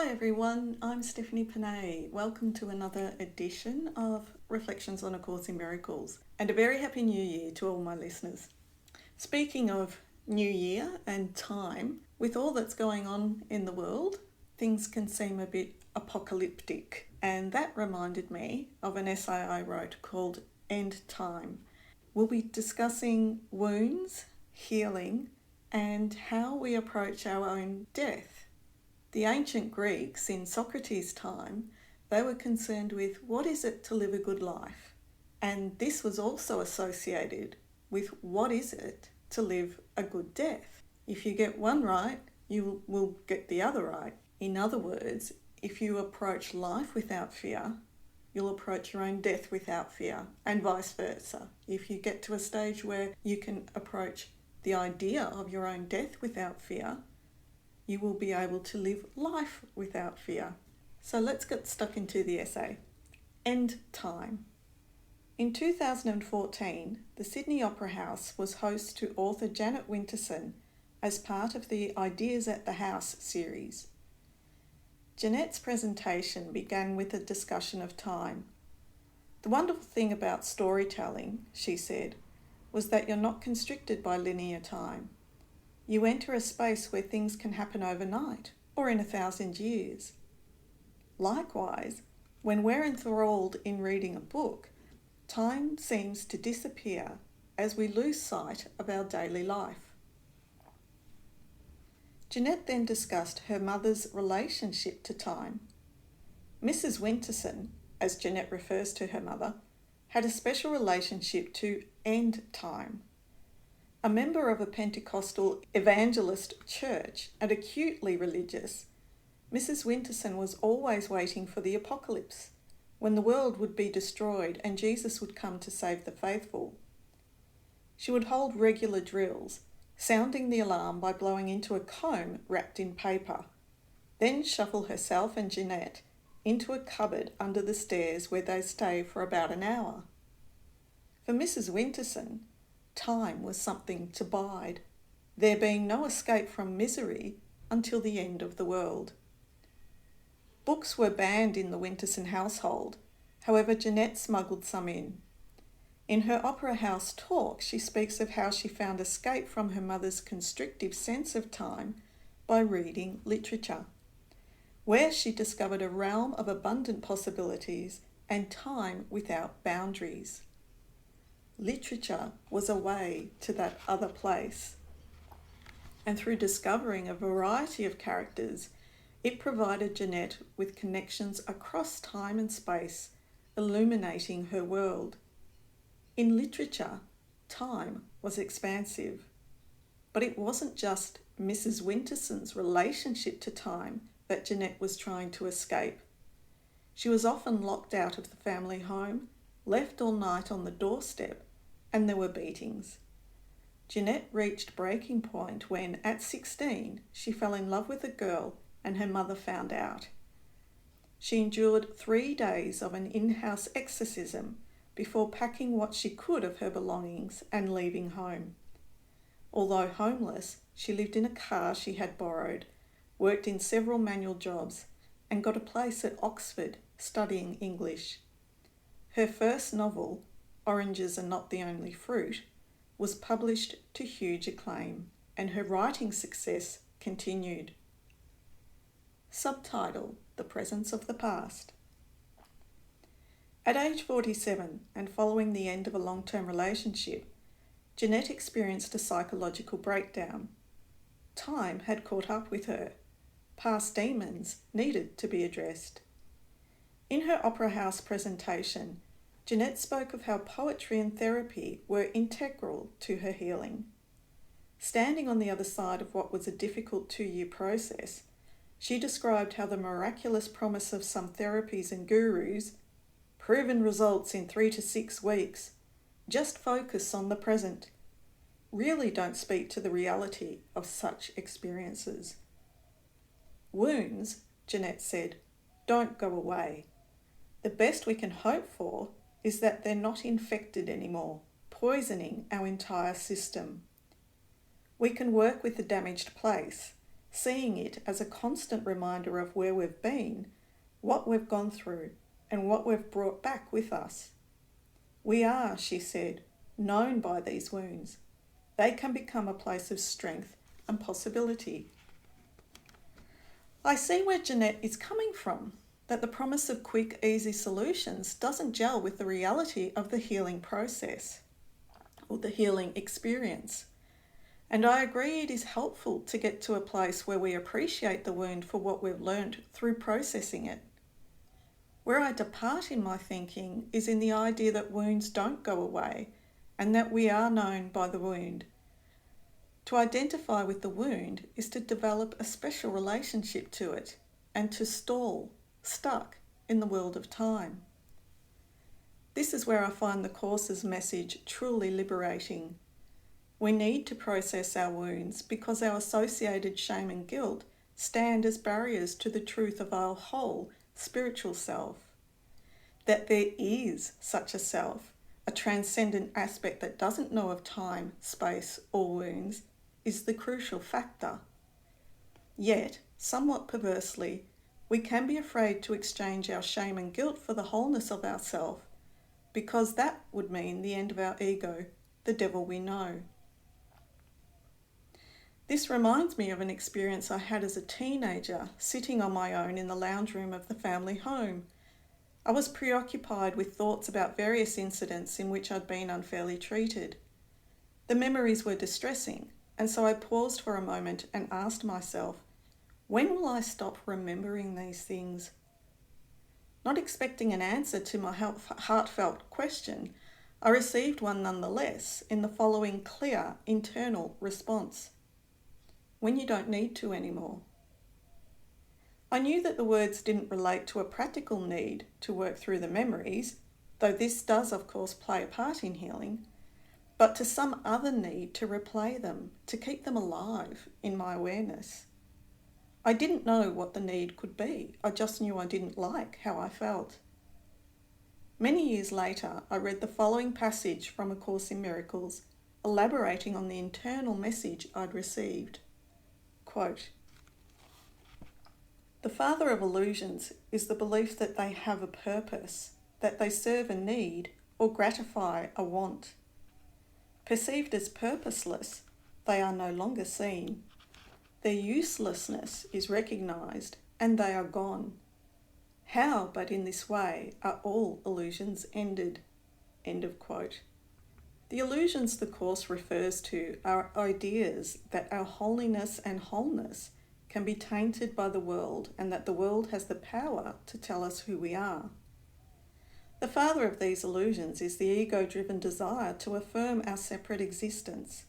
Hi everyone, I'm Stephanie Panay. Welcome to another edition of Reflections on A Course in Miracles, and a very happy new year to all my listeners. Speaking of new year and time, with all that's going on in the world, things can seem a bit apocalyptic, and that reminded me of an essay I wrote called End Time. We'll be discussing wounds, healing, and how we approach our own death. The ancient Greeks in Socrates' time, they were concerned with what is it to live a good life? And this was also associated with what is it to live a good death? If you get one right, you will get the other right. In other words, if you approach life without fear, you'll approach your own death without fear, and vice versa. If you get to a stage where you can approach the idea of your own death without fear, you will be able to live life without fear. So let's get stuck into the essay. End Time. In 2014, the Sydney Opera House was host to author Janet Winterson as part of the Ideas at the House series. Jeanette's presentation began with a discussion of time. The wonderful thing about storytelling, she said, was that you're not constricted by linear time. You enter a space where things can happen overnight or in 1,000 years. Likewise, when we're enthralled in reading a book, time seems to disappear as we lose sight of our daily life. Jeanette then discussed her mother's relationship to time. Mrs. Winterson, as Jeanette refers to her mother, had a special relationship to end time. A member of a Pentecostal evangelist church and acutely religious, Mrs. Winterson was always waiting for the apocalypse, when the world would be destroyed and Jesus would come to save the faithful. She would hold regular drills, sounding the alarm by blowing into a comb wrapped in paper, then shuffle herself and Jeanette into a cupboard under the stairs where they stay for about an hour. For Mrs. Winterson, time was something to bide, there being no escape from misery until the end of the world. Books were banned in the Winterson household, however Jeanette smuggled some in. In her Opera House talk, she speaks of how she found escape from her mother's constrictive sense of time by reading literature, where she discovered a realm of abundant possibilities and time without boundaries. Literature was a way to that other place. And through discovering a variety of characters, it provided Jeanette with connections across time and space, illuminating her world. In literature, time was expansive. But it wasn't just Mrs. Winterson's relationship to time that Jeanette was trying to escape. She was often locked out of the family home, left all night on the doorstep, and there were beatings. Jeanette reached breaking point when, at 16, she fell in love with a girl and her mother found out. She endured 3 days of an in-house exorcism before packing what she could of her belongings and leaving home. Although homeless, she lived in a car she had borrowed, worked in several manual jobs, and got a place at Oxford studying English. Her first novel, Oranges Are Not the Only Fruit, was published to huge acclaim, and her writing success continued. Subtitle: The Presence of the Past. At age 47, and following the end of a long-term relationship, Jeanette experienced a psychological breakdown. Time had caught up with her. Past demons needed to be addressed. In her Opera House presentation, Jeanette spoke of how poetry and therapy were integral to her healing. Standing on the other side of what was a difficult 2-year process, she described how the miraculous promise of some therapies and gurus, proven results in 3 to 6 weeks, just focus on the present, really don't speak to the reality of such experiences. Wounds, Jeanette said, don't go away. The best we can hope for is that they're not infected anymore, poisoning our entire system. We can work with the damaged place, seeing it as a constant reminder of where we've been, what we've gone through, and what we've brought back with us. We are, she said, known by these wounds. They can become a place of strength and possibility. I see where Jeanette is coming from, that the promise of quick, easy solutions doesn't gel with the reality of the healing process or the healing experience. And I agree it is helpful to get to a place where we appreciate the wound for what we've learned through processing it. Where I depart in my thinking is in the idea that wounds don't go away and that we are known by the wound. To identify with the wound is to develop a special relationship to it and to stall, stuck in the world of time. This is where I find the Course's message truly liberating. We need to process our wounds because our associated shame and guilt stand as barriers to the truth of our whole spiritual self. That there is such a self, a transcendent aspect that doesn't know of time, space, or wounds, is the crucial factor. Yet, somewhat perversely, we can be afraid to exchange our shame and guilt for the wholeness of ourself, because that would mean the end of our ego, the devil we know. This reminds me of an experience I had as a teenager, sitting on my own in the lounge room of the family home. I was preoccupied with thoughts about various incidents in which I'd been unfairly treated. The memories were distressing, and so I paused for a moment and asked myself, when will I stop remembering these things? Not expecting an answer to my heartfelt question, I received one nonetheless in the following clear internal response. When you don't need to anymore. I knew that the words didn't relate to a practical need to work through the memories, though this does of course play a part in healing, but to some other need to replay them, to keep them alive in my awareness. I didn't know what the need could be. I just knew I didn't like how I felt. Many years later, I read the following passage from A Course in Miracles, elaborating on the internal message I'd received. Quote, "The father of illusions is the belief that they have a purpose, that they serve a need or gratify a want. Perceived as purposeless, they are no longer seen. Their uselessness is recognised and they are gone. How but in this way are all illusions ended?" End of quote. The illusions the Course refers to are ideas that our holiness and wholeness can be tainted by the world and that the world has the power to tell us who we are. The father of these illusions is the ego-driven desire to affirm our separate existence.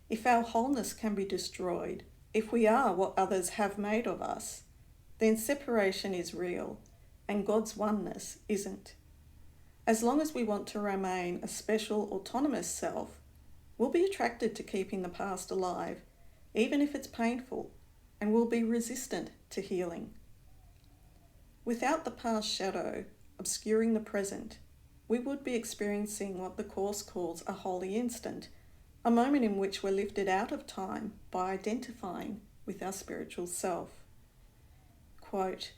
If our wholeness can be destroyed, if we are what others have made of us, then separation is real and God's oneness isn't. As long as we want to remain a special autonomous self, we'll be attracted to keeping the past alive, even if it's painful, and we'll be resistant to healing. Without the past shadow obscuring the present, we would be experiencing what the Course calls a holy instant, a moment in which we're lifted out of time by identifying with our spiritual self. Quote,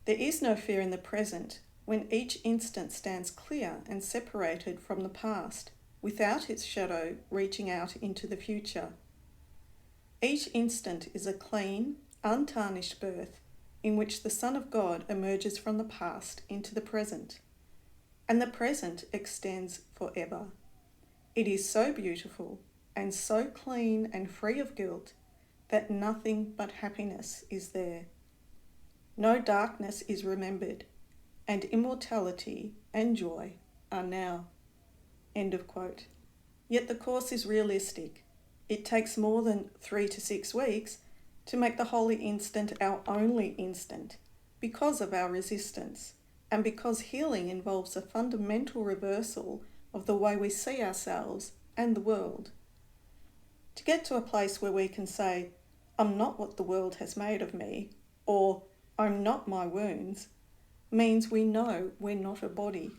"There is no fear in the present when each instant stands clear and separated from the past, without its shadow reaching out into the future. Each instant is a clean, untarnished birth in which the Son of God emerges from the past into the present, and the present extends forever. It is so beautiful and so clean and free of guilt that nothing but happiness is there. No darkness is remembered, and immortality and joy are now." End of quote. Yet the Course is realistic. It takes more than 3 to 6 weeks to make the holy instant our only instant because of our resistance and because healing involves a fundamental reversal of the way we see ourselves and the world. To get to a place where we can say, "I'm not what the world has made of me," or "I'm not my wounds," means we know we're not a body.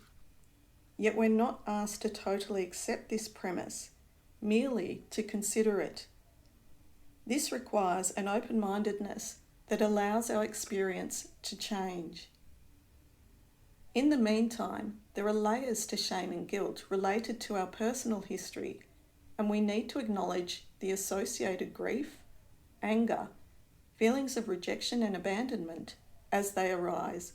Yet we're not asked to totally accept this premise, merely to consider it. This requires an open-mindedness that allows our experience to change. In the meantime, there are layers to shame and guilt related to our personal history, and we need to acknowledge the associated grief, anger, feelings of rejection and abandonment as they arise,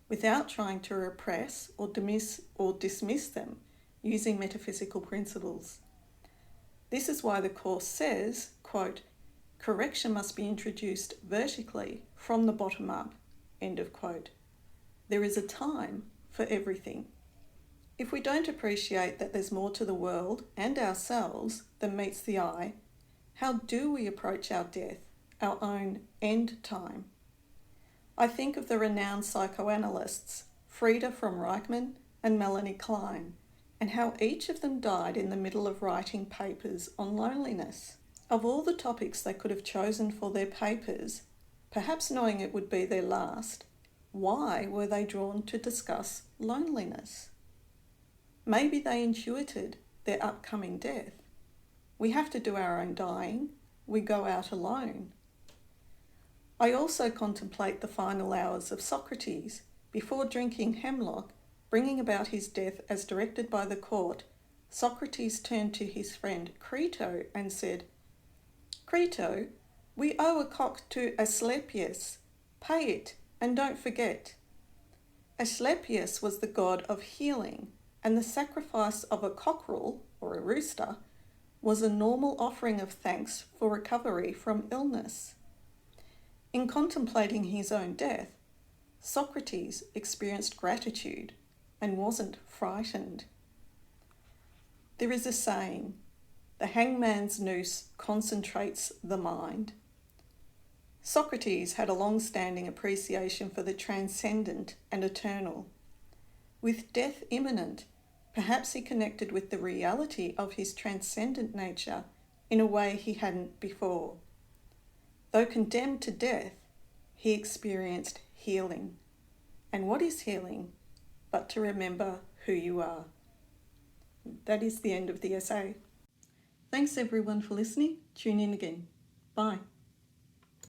without trying to repress or dismiss them using metaphysical principles. This is why the Course says, quote, correction must be introduced vertically from the bottom up, end of quote. There is a time for everything. If we don't appreciate that there's more to the world and ourselves than meets the eye, how do we approach our death, our own end time? I think of the renowned psychoanalysts Frieda von Reichmann and Melanie Klein, and how each of them died in the middle of writing papers on loneliness. Of all the topics they could have chosen for their papers, perhaps knowing it would be their last, why were they drawn to discuss loneliness? Maybe they intuited their upcoming death. We have to do our own dying. We go out alone. I also contemplate the final hours of Socrates before drinking hemlock, bringing about his death as directed by the court. Socrates turned to his friend Crito and said, Crito, we owe a cock to Asclepius. Pay it, and don't forget. Asclepius was the god of healing, and the sacrifice of a cockerel, or a rooster, was a normal offering of thanks for recovery from illness. In contemplating his own death, Socrates experienced gratitude and wasn't frightened. There is a saying, the hangman's noose concentrates the mind. Socrates had a long-standing appreciation for the transcendent and eternal. With death imminent, perhaps he connected with the reality of his transcendent nature in a way he hadn't before. Though condemned to death, he experienced healing. And what is healing but to remember who you are? That is the end of the essay. Thanks everyone for listening. Tune in again. Bye.